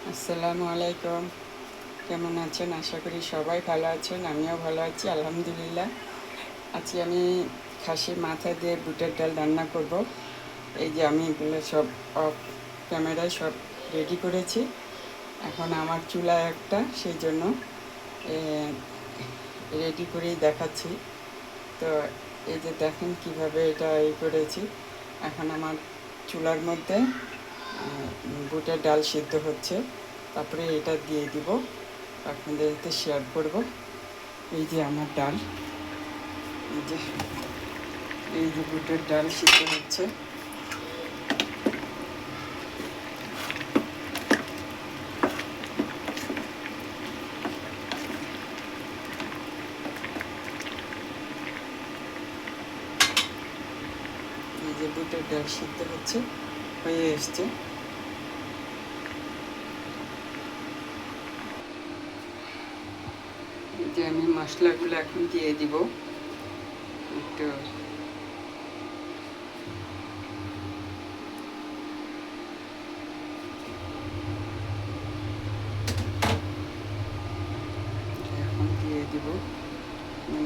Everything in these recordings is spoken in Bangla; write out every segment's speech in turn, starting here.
আসসালামু আলাইকুম। কেমন আছেন? আশা করি সবাই ভালো আছেন। আমিও ভালো আছি, আলহামদুলিল্লাহ। আজকে আমি খাসির মাথা দিয়ে বুটের ডাল রান্না করব। এই যে আমি এগুলো সব অফ ক্যামেরায় সব রেডি করেছি। এখন আমার চুলা একটা, সেই জন্য রেডি করেই দেখাচ্ছি। তো এই যে দেখেন কিভাবে এটা করেছি। এখন আমার চুলার মধ্যে বুটের ডাল সিদ্ধ হচ্ছে, তারপরে এটা দিয়ে দিব, আপনাদের সাথে শেয়ার করব। এই যে আমার ডাল, এই যে বুটের ডাল সিদ্ধ হচ্ছে। এই যে বুটের ডাল সিদ্ধ হচ্ছে, হয়ে এসছে। এই যে আমি মশলাগুলো এখন দিয়ে দিব একটু। এখন দিয়ে দিব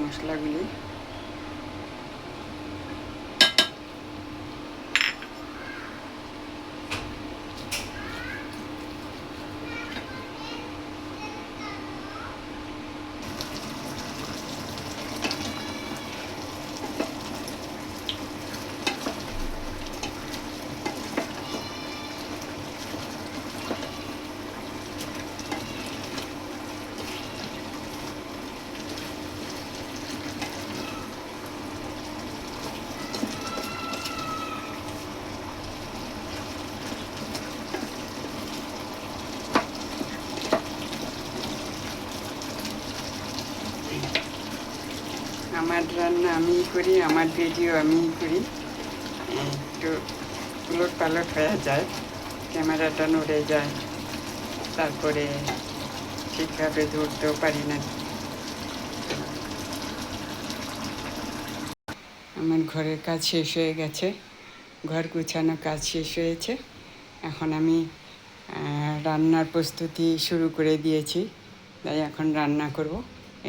মশলাগুলি। আমার রান্না আমিই করি, আমার ভিডিও আমিই করি। একটু উলট পালট হয়ে যায়, ক্যামেরাটা নড়ে যায়, তারপরে ঠিকভাবে ধরতেও পারি না। আমার ঘরের কাজ শেষ হয়ে গেছে, ঘর গুছানো কাজ শেষ হয়েছে। এখন আমি রান্নার প্রস্তুতি শুরু করে দিয়েছি, তাই এখন রান্না করব।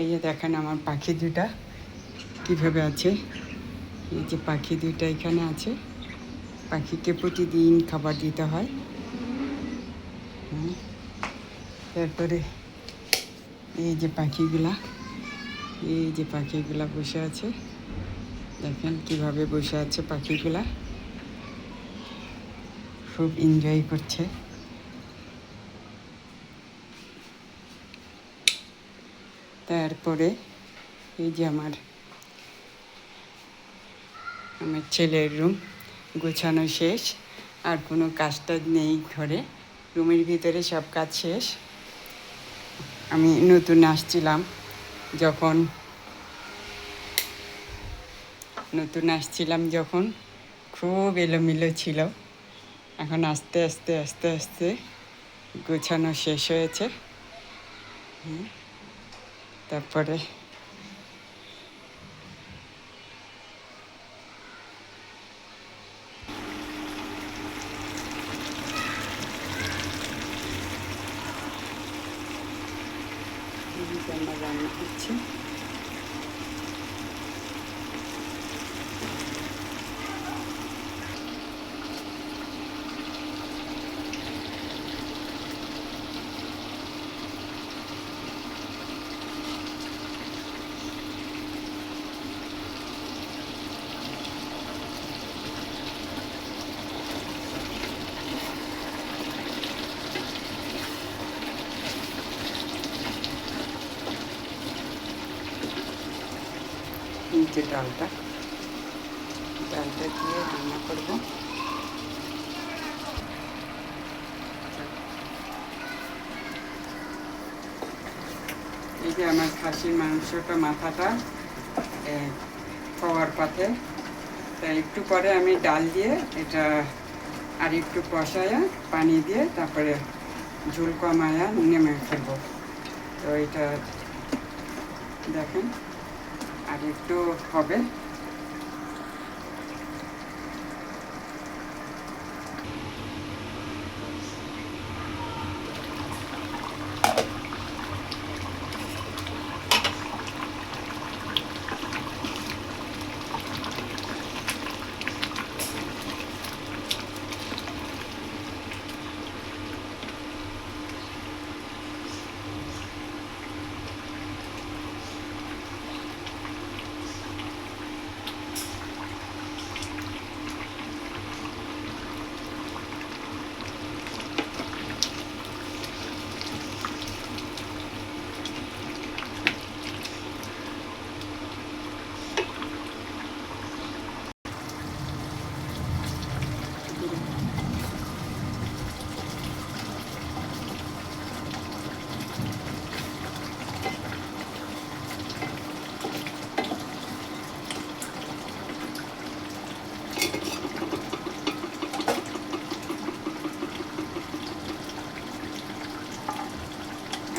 এই যে দেখেন আমার পাখি দুটা কীভাবে আছে। এই যে পাখি দুইটা এখানে আছে। পাখিকে প্রতিদিন খাবার দিতে হয়। তারপরে এই যে পাখিগুলা বসে আছে, দেখেন কিভাবে বসে আছে পাখিগুলা, খুব এনজয় করছে। তারপরে এই যে আমার ছেলের রুম গোছানো শেষ, আর কোনো কাজটা নেই ঘরে, রুমের ভিতরে সব কাজ শেষ। আমি নতুন আসছিলাম যখন খুব এলোমেলো ছিল। এখন আস্তে আস্তে আস্তে আস্তে গোছানো শেষ হয়েছে। তারপরে আমরা রান্না করছি। এই যে ডালটা দিয়ে রান্না করব। এই যে আমার খাসির মাংসটা মাথাটা খাওয়ার পথে, তাই একটু পরে আমি ডাল দিয়ে এটা আর একটু কষায়া পানি দিয়ে তারপরে ঝোল কমায়া নেমে ফেলবো। তো এটা দেখেন আর একটু হবে।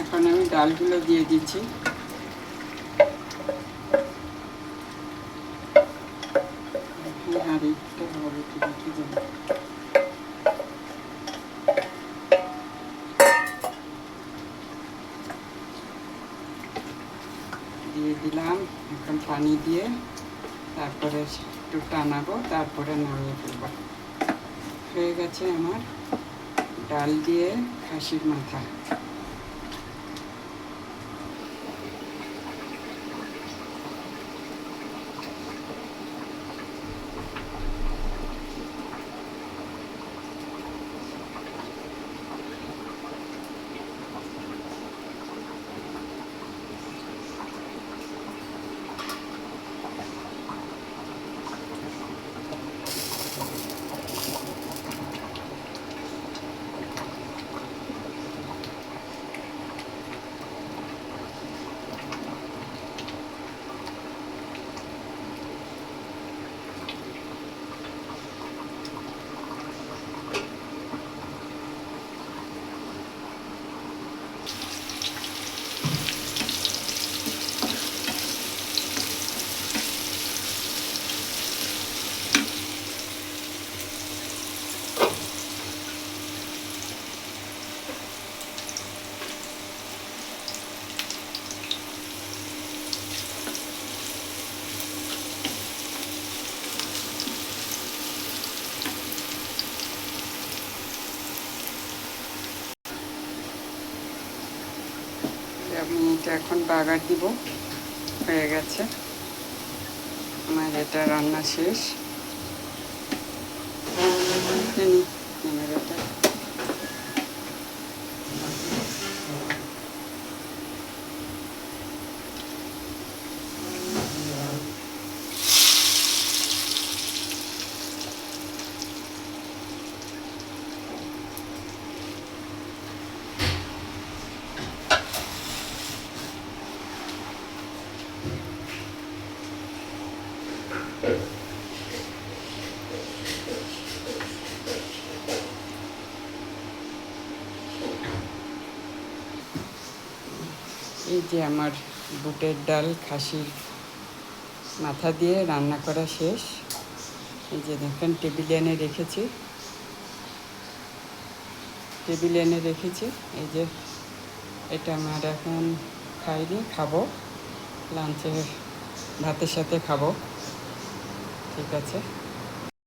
এখন আমি ডালগুলো দিয়ে দিচ্ছি। হাঁড়িটা হবে কি দেখি দেবো। দিয়ে দিলাম, এখন পানি দিয়ে তারপরে একটু টানাবো, তারপরে নামিয়ে ফেলবো। হয়ে গেছে আমার ডাল দিয়ে খাসির মাথা। আমি এটা এখন বাগার দিব। হয়ে গেছে আমার এটা রান্না শেষ। ক্যামেরাটা এই যে আমার বুটের ডাল খাসির মাথা দিয়ে রান্না করা শেষ। এই যে দেখেন টেবিলে এনে রেখেছি, এই যে এটা আমার এখন খাইনি, খাবো লাঞ্চে ভাতের সাথে খাবো। ঠিক আছে।